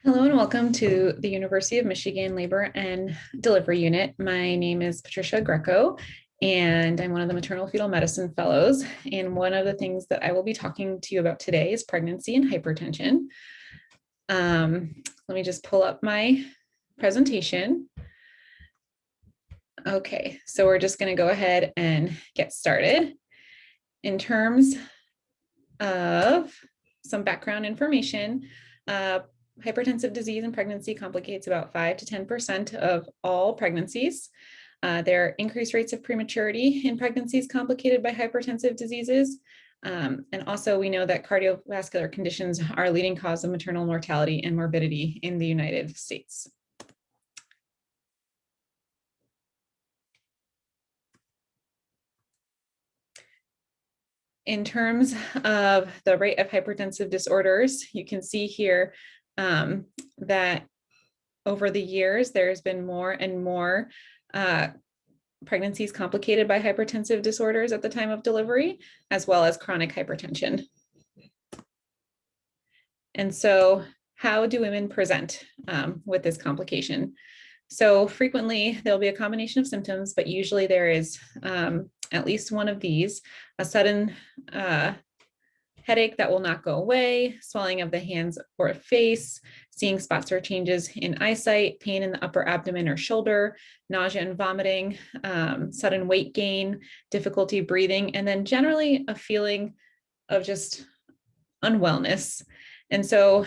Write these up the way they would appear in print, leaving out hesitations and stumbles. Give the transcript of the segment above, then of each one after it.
Hello and welcome to the University of Michigan Labor and Delivery Unit. My name is Patricia Greco, and I'm one of the maternal fetal medicine fellows. And one of the things that I will be talking to you about today is pregnancy and hypertension. Let me just pull up my presentation. Okay, so we're just going to go ahead and get started. In terms of some background information, hypertensive disease in pregnancy complicates about 5 to 10% of all pregnancies. There are increased rates of prematurity in pregnancies complicated by hypertensive diseases. And also we know that cardiovascular conditions are a leading cause of maternal mortality and morbidity in the United States. In terms of the rate of hypertensive disorders, you can see here that over the years, there's been more and more pregnancies complicated by hypertensive disorders at the time of delivery, as well as chronic hypertension. And so how do women present with this complication? So frequently there'll be a combination of symptoms, but usually there is at least one of these: a sudden headache that will not go away, swelling of the hands or face, seeing spots or changes in eyesight, pain in the upper abdomen or shoulder, nausea and vomiting, sudden weight gain, difficulty breathing, and then generally a feeling of just unwellness. And so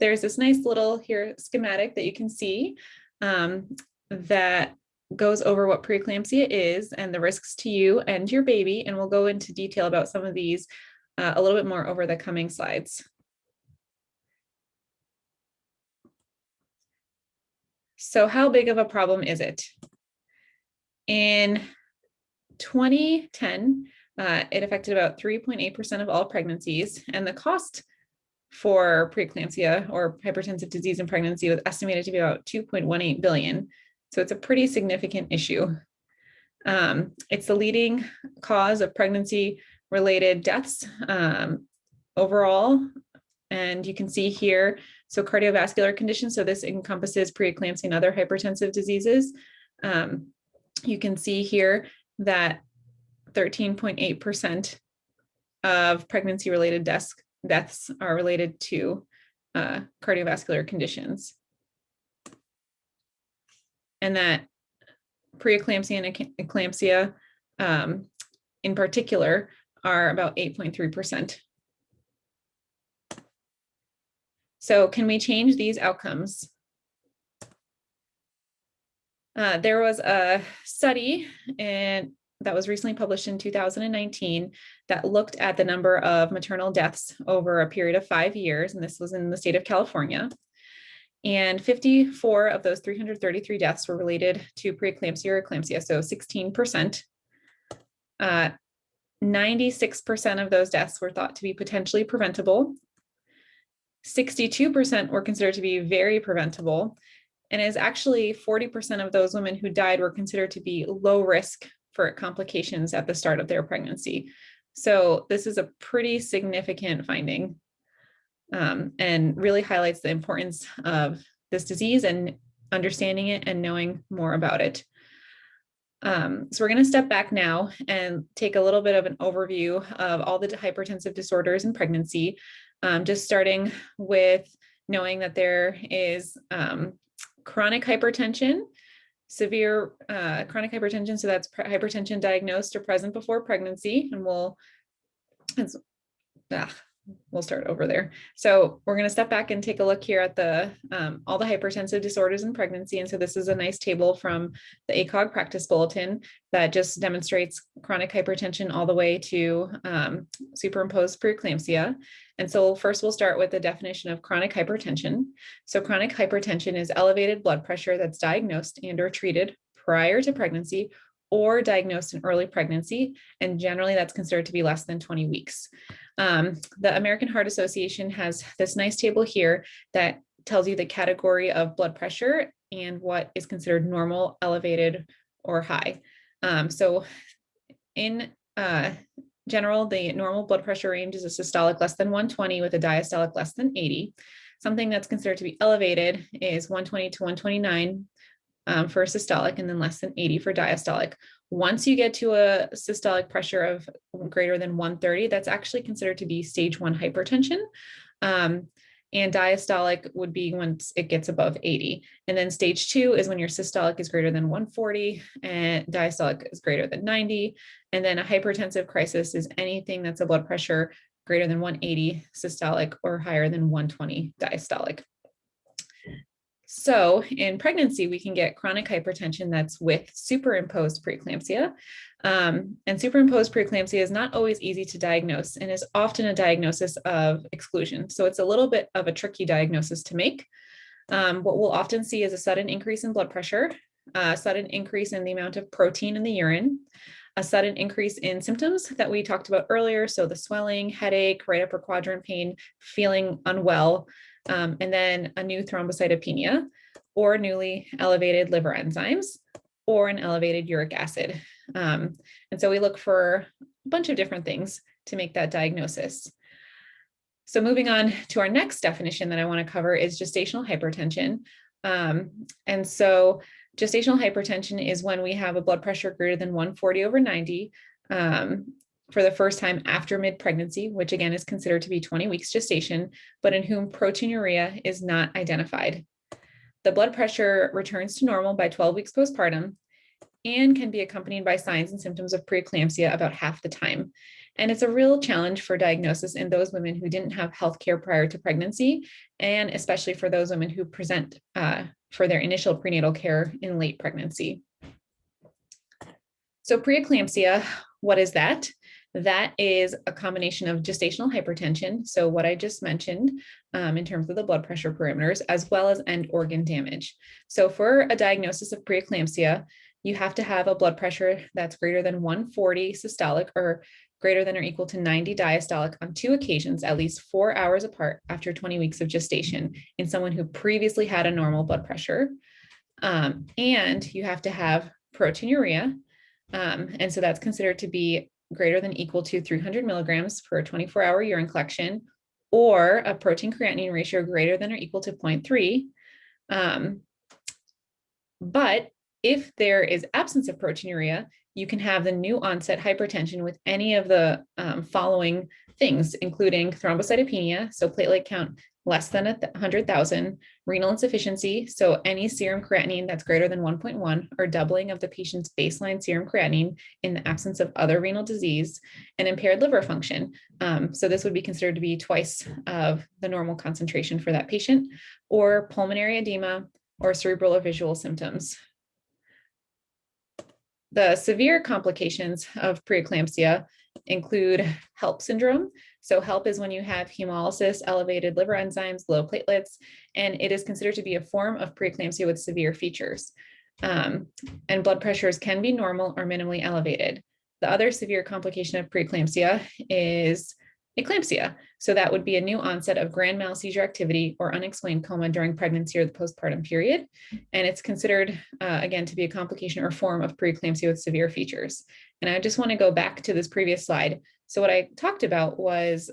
there's this nice little here schematic that you can see that goes over what preeclampsia is and the risks to you and your baby. And we'll go into detail about some of these a little bit more over the coming slides. So how big of a problem is it? In 2010, it affected about 3.8% of all pregnancies, and the cost for preeclampsia or hypertensive disease in pregnancy was estimated to be about 2.18 billion. So it's a pretty significant issue. It's the leading cause of pregnancy-related deaths overall. And you can see here, so cardiovascular conditions, so this encompasses preeclampsia and other hypertensive diseases. You can see here that 13.8% of pregnancy-related deaths are related to cardiovascular conditions. And that preeclampsia and eclampsia in particular are about 8.3%. So can we change these outcomes? There was a study that was recently published in 2019 that looked at the number of maternal deaths over a period of 5 years, and this was in the state of California. And 54 of those 333 deaths were related to preeclampsia or eclampsia, so 16%. 96% of those deaths were thought to be potentially preventable. 62% were considered to be very preventable. And is actually 40% of those women who died were considered to be low risk for complications at the start of their pregnancy. So this is a pretty significant finding. And really highlights the importance of this disease and understanding it and knowing more about it. So we're going to step back now and take a little bit of an overview of all the hypertensive disorders in pregnancy, just starting with knowing that there is chronic hypertension, severe chronic hypertension. So that's hypertension diagnosed or present before pregnancy. And we'll start over there. So we're going to step back and take a look here at the all the hypertensive disorders in pregnancy. And so this is a nice table from the ACOG practice bulletin that just demonstrates chronic hypertension all the way to superimposed preeclampsia. And so first we'll start with the definition of chronic hypertension. So chronic hypertension is elevated blood pressure that's diagnosed and or treated prior to pregnancy or diagnosed in early pregnancy. And generally that's considered to be less than 20 weeks. The American Heart Association has this nice table here that tells you the category of blood pressure and what is considered normal, elevated, or high. So in general, the normal blood pressure range is a systolic less than 120 with a diastolic less than 80. something that's considered to be elevated is 120 to 129 for systolic, and then less than 80 for diastolic. Once you get to a systolic pressure of greater than 130, that's actually considered to be stage 1 hypertension. And diastolic would be once it gets above 80. And then stage 2 is when your systolic is greater than 140 and diastolic is greater than 90. And then a hypertensive crisis is anything that's a blood pressure greater than 180 systolic or higher than 120 diastolic. So in pregnancy, we can get chronic hypertension that's with superimposed preeclampsia. And superimposed preeclampsia is not always easy to diagnose and is often a diagnosis of exclusion. So it's a little bit of a tricky diagnosis to make. What we'll often see is a sudden increase in blood pressure, a sudden increase in the amount of protein in the urine, a sudden increase in symptoms that we talked about earlier. So the swelling, headache, right upper quadrant pain, feeling unwell, and then a new thrombocytopenia or newly elevated liver enzymes or an elevated uric acid. And so we look for a bunch of different things to make that diagnosis. So moving on to our next definition that I want to cover is gestational hypertension. And so gestational hypertension is when we have a blood pressure greater than 140/90 for the first time after mid-pregnancy, which again is considered to be 20 weeks gestation, but in whom proteinuria is not identified. The blood pressure returns to normal by 12 weeks postpartum and can be accompanied by signs and symptoms of preeclampsia about half the time. And it's a real challenge for diagnosis in those women who didn't have health care prior to pregnancy, and especially for those women who present for their initial prenatal care in late pregnancy. So preeclampsia, what is that? That is a combination of gestational hypertension, so what I just mentioned in terms of the blood pressure parameters, as well as end organ damage. So for a diagnosis of preeclampsia, you have to have a blood pressure that's greater than 140 systolic or greater than or equal to 90 diastolic on 2 occasions, at least 4 hours apart after 20 weeks of gestation in someone who previously had a normal blood pressure. And you have to have proteinuria. And so that's considered to be greater than or equal to 300 milligrams per 24-hour urine collection, or a protein creatinine ratio greater than or equal to 0.3. But if there is absence of proteinuria, you can have the new onset hypertension with any of the following things, including thrombocytopenia, so platelet count less than 100,000, renal insufficiency, so any serum creatinine that's greater than 1.1 or doubling of the patient's baseline serum creatinine in the absence of other renal disease, and impaired liver function. So this would be considered to be twice of the normal concentration for that patient, or pulmonary edema or cerebral or visual symptoms. The severe complications of preeclampsia include HELP syndrome. So HELP is when you have hemolysis, elevated liver enzymes, low platelets, and it is considered to be a form of preeclampsia with severe features. And blood pressures can be normal or minimally elevated. The other severe complication of preeclampsia is eclampsia. So that would be a new onset of grand mal seizure activity or unexplained coma during pregnancy or the postpartum period. And it's considered, again, to be a complication or form of preeclampsia with severe features. And I just want to go back to this previous slide. So what I talked about was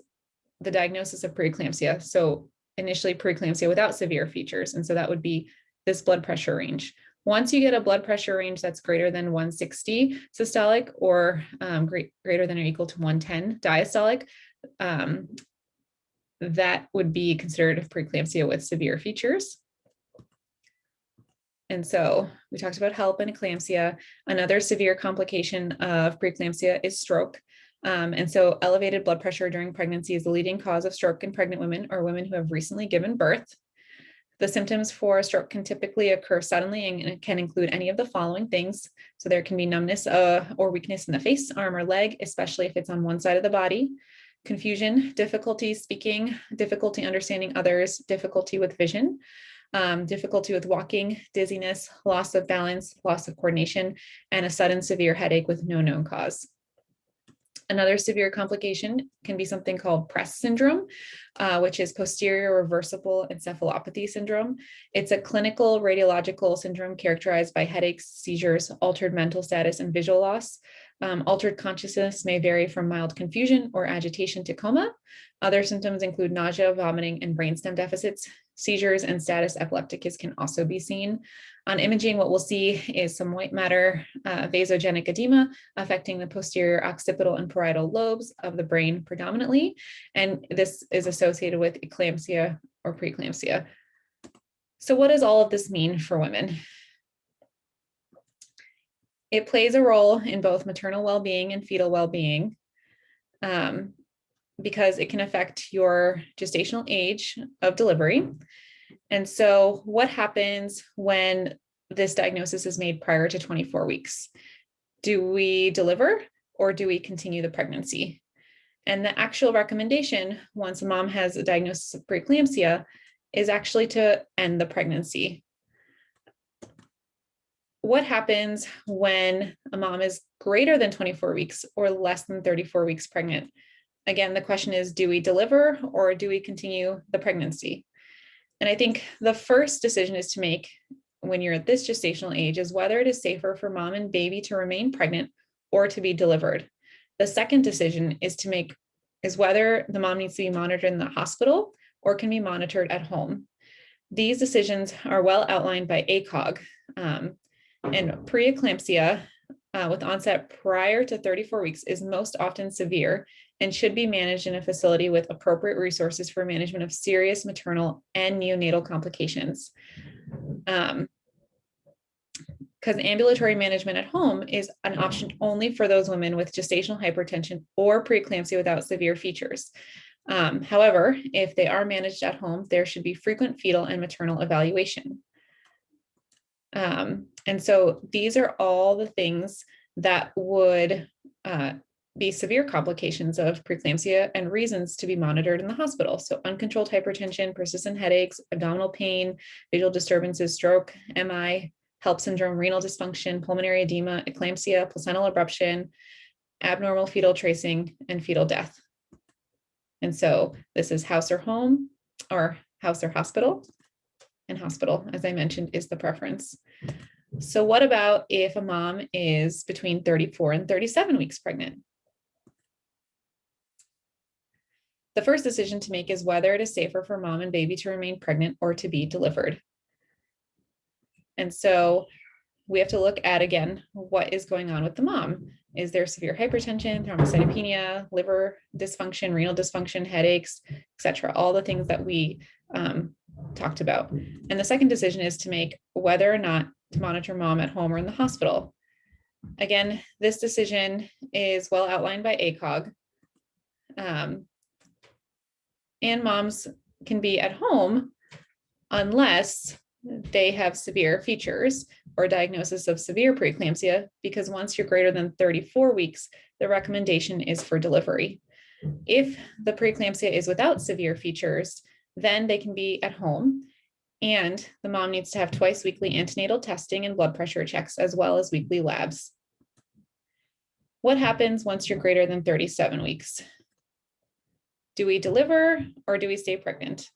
the diagnosis of preeclampsia. So initially preeclampsia without severe features. And so that would be this blood pressure range. Once you get a blood pressure range that's greater than 160 systolic or greater than or equal to 110 diastolic, that would be considered preeclampsia with severe features. And so we talked about HELP and eclampsia. Another severe complication of preeclampsia is stroke. And so elevated blood pressure during pregnancy is the leading cause of stroke in pregnant women or women who have recently given birth. The symptoms for a stroke can typically occur suddenly and it can include any of the following things. So there can be numbness or weakness in the face, arm, or leg, especially if it's on one side of the body. Confusion, difficulty speaking, difficulty understanding others, difficulty with vision, difficulty with walking, dizziness, loss of balance, loss of coordination, and a sudden severe headache with no known cause. Another severe complication can be something called PRESS syndrome, which is posterior reversible encephalopathy syndrome. It's a clinical radiological syndrome characterized by headaches, seizures, altered mental status, and visual loss. Altered consciousness may vary from mild confusion or agitation to coma. Other symptoms include nausea, vomiting, and brainstem deficits. Seizures and status epilepticus can also be seen. On imaging, what we'll see is some white matter vasogenic edema affecting the posterior occipital and parietal lobes of the brain predominantly, and this is associated with eclampsia or preeclampsia. So what does all of this mean for women? It plays a role in both maternal well-being and fetal well-being because it can affect your gestational age of delivery. And so what happens when this diagnosis is made prior to 24 weeks? Do we deliver or do we continue the pregnancy? And the actual recommendation, once a mom has a diagnosis of preeclampsia, is actually to end the pregnancy. What happens when a mom is greater than 24 weeks or less than 34 weeks pregnant? Again, the question is, do we deliver or do we continue the pregnancy? And I think the first decision is to make when you're at this gestational age is whether it is safer for mom and baby to remain pregnant or to be delivered. The second decision is whether the mom needs to be monitored in the hospital or can be monitored at home. These decisions are well outlined by ACOG. And preeclampsia with onset prior to 34 weeks is most often severe and should be managed in a facility with appropriate resources for management of serious maternal and neonatal complications. Because ambulatory management at home is an option only for those women with gestational hypertension or preeclampsia without severe features. However, if they are managed at home, there should be frequent fetal and maternal evaluation. And so these are all the things that would be severe complications of preeclampsia and reasons to be monitored in the hospital. So uncontrolled hypertension, persistent headaches, abdominal pain, visual disturbances, stroke, MI, HELLP syndrome, renal dysfunction, pulmonary edema, eclampsia, placental abruption, abnormal fetal tracing, and fetal death. And so this is house or home, or house or hospital. And hospital, as I mentioned, is the preference. So what about if a mom is between 34 and 37 weeks pregnant? The first decision to make is whether it is safer for mom and baby to remain pregnant or to be delivered. And so we have to look at, again, what is going on with the mom. Is there severe hypertension, thrombocytopenia, liver dysfunction, renal dysfunction, headaches, etc.? All the things that we talked about. And the second decision is to make whether or not to monitor mom at home or in the hospital. Again, this decision is well outlined by ACOG. And moms can be at home unless they have severe features or diagnosis of severe preeclampsia, because once you're greater than 34 weeks, the recommendation is for delivery. If the preeclampsia is without severe features, then they can be at home, and the mom needs to have twice weekly antenatal testing and blood pressure checks, as well as weekly labs. What happens once you're greater than 37 weeks? Do we deliver or do we stay pregnant?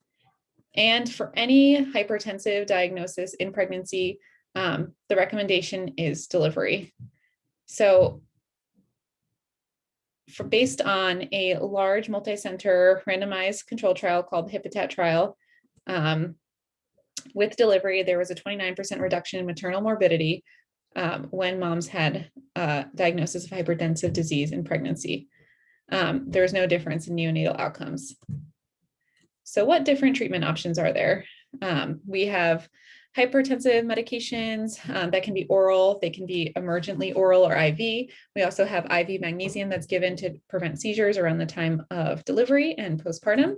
And for any hypertensive diagnosis in pregnancy, the recommendation is delivery. So based on a large multi-center randomized control trial called the HIPPOTAT trial, with delivery, there was a 29% reduction in maternal morbidity when moms had diagnosis of hypertensive disease in pregnancy. There was no difference in neonatal outcomes. So what different treatment options are there? We have hypertensive medications that can be oral, they can be emergently oral or IV. We also have IV magnesium that's given to prevent seizures around the time of delivery and postpartum.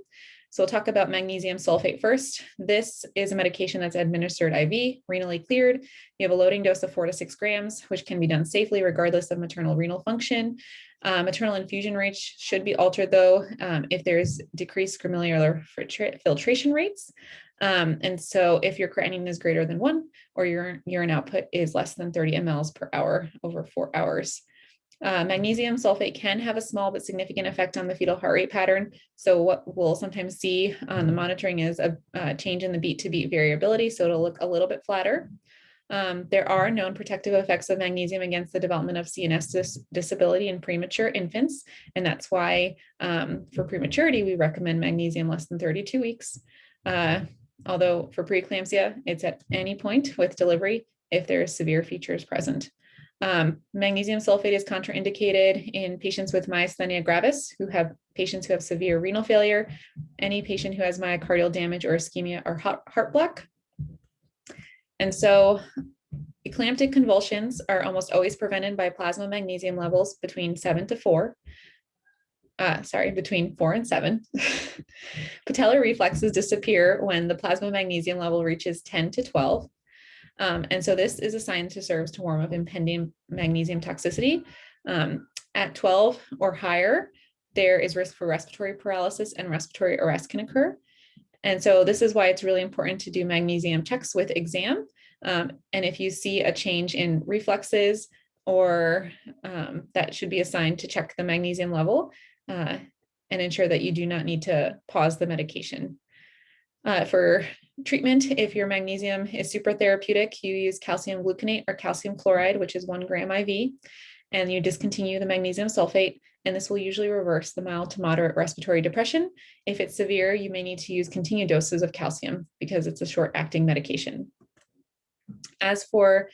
So we'll talk about magnesium sulfate first. This is a medication that's administered IV, renally cleared. You have a loading dose of 4 to 6 grams, which can be done safely regardless of maternal renal function. Maternal infusion rates should be altered though if there's decreased glomerular filtration rates. And so if your creatinine is greater than 1 or your urine output is less than 30 mLs per hour over 4 hours. Magnesium sulfate can have a small but significant effect on the fetal heart rate pattern. So what we'll sometimes see on the monitoring is a change in the beat to beat variability. So it'll look a little bit flatter. There are known protective effects of magnesium against the development of CNS disability in premature infants. And that's why for prematurity, we recommend magnesium less than 32 weeks. Although for preeclampsia, it's at any point with delivery if there are severe features present. Magnesium sulfate is contraindicated in patients with myasthenia gravis, patients who have severe renal failure, any patient who has myocardial damage or ischemia or heart block. And so eclamptic convulsions are almost always prevented by plasma magnesium levels between 4 and 7. Patellar reflexes disappear when the plasma magnesium level reaches 10 to 12. And so this is a sign to serve to warn of impending magnesium toxicity. At 12 or higher, there is risk for respiratory paralysis and respiratory arrest can occur. And so this is why it's really important to do magnesium checks with exam. And if you see a change in reflexes or that should be a sign to check the magnesium level and ensure that you do not need to pause the medication. For treatment, if your magnesium is super therapeutic, you use calcium gluconate or calcium chloride, which is 1 gram IV, and you discontinue the magnesium sulfate, and this will usually reverse the mild to moderate respiratory depression. If it's severe, you may need to use continued doses of calcium because it's a short-acting medication. As for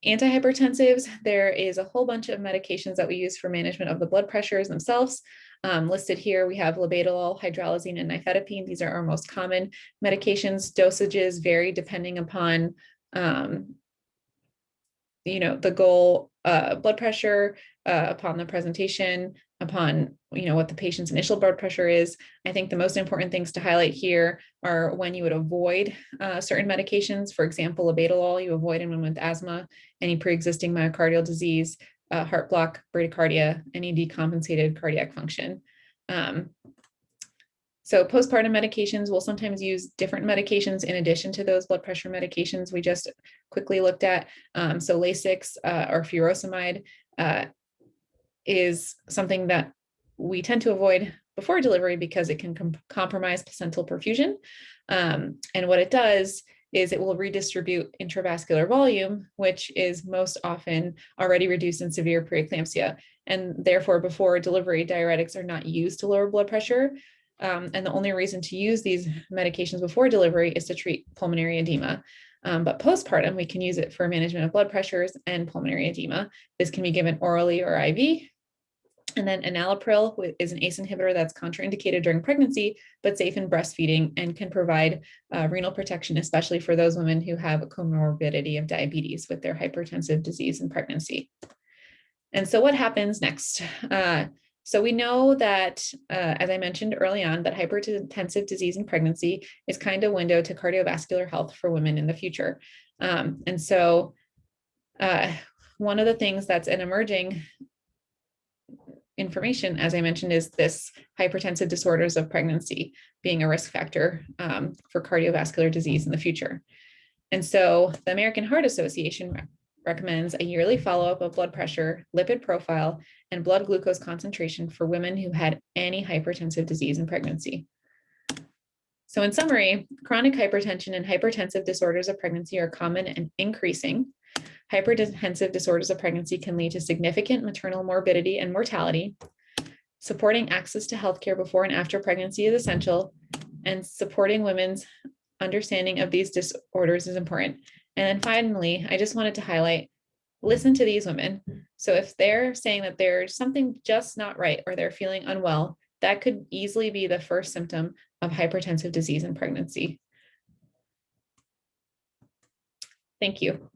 antihypertensives, there is a whole bunch of medications that we use for management of the blood pressures themselves. Listed here, we have labetalol, hydralazine, and nifedipine. These are our most common medications. Dosages vary depending upon, the goal blood pressure, upon the presentation, upon what the patient's initial blood pressure is. I think the most important things to highlight here are when you would avoid certain medications. For example, labetalol, you avoid in women with asthma, any pre-existing myocardial disease, heart block, bradycardia, any decompensated cardiac function. So postpartum medications, we'll sometimes use different medications in addition to those blood pressure medications we just quickly looked at. So Lasix or furosemide is something that we tend to avoid before delivery because it can compromise placental perfusion. And what it does is it will redistribute intravascular volume, which is most often already reduced in severe preeclampsia. And therefore, before delivery, diuretics are not used to lower blood pressure. And the only reason to use these medications before delivery is to treat pulmonary edema. But postpartum, we can use it for management of blood pressures and pulmonary edema. This can be given orally or IV. And then enalapril is an ACE inhibitor that's contraindicated during pregnancy, but safe in breastfeeding and can provide renal protection, especially for those women who have a comorbidity of diabetes with their hypertensive disease in pregnancy. And so what happens next? So we know that, as I mentioned early on, that hypertensive disease in pregnancy is kind of a window to cardiovascular health for women in the future. And so one of the things that's an emerging information, as I mentioned, is this hypertensive disorders of pregnancy being a risk factor for cardiovascular disease in the future. And so the American Heart Association recommends a yearly follow-up of blood pressure, lipid profile, and blood glucose concentration for women who had any hypertensive disease in pregnancy. So in summary, chronic hypertension and hypertensive disorders of pregnancy are common and increasing. Hypertensive disorders of pregnancy can lead to significant maternal morbidity and mortality. Supporting access to healthcare before and after pregnancy is essential, and supporting women's understanding of these disorders is important. And then finally, I just wanted to highlight, listen to these women. So if they're saying that there's something just not right or they're feeling unwell, that could easily be the first symptom of hypertensive disease in pregnancy. Thank you.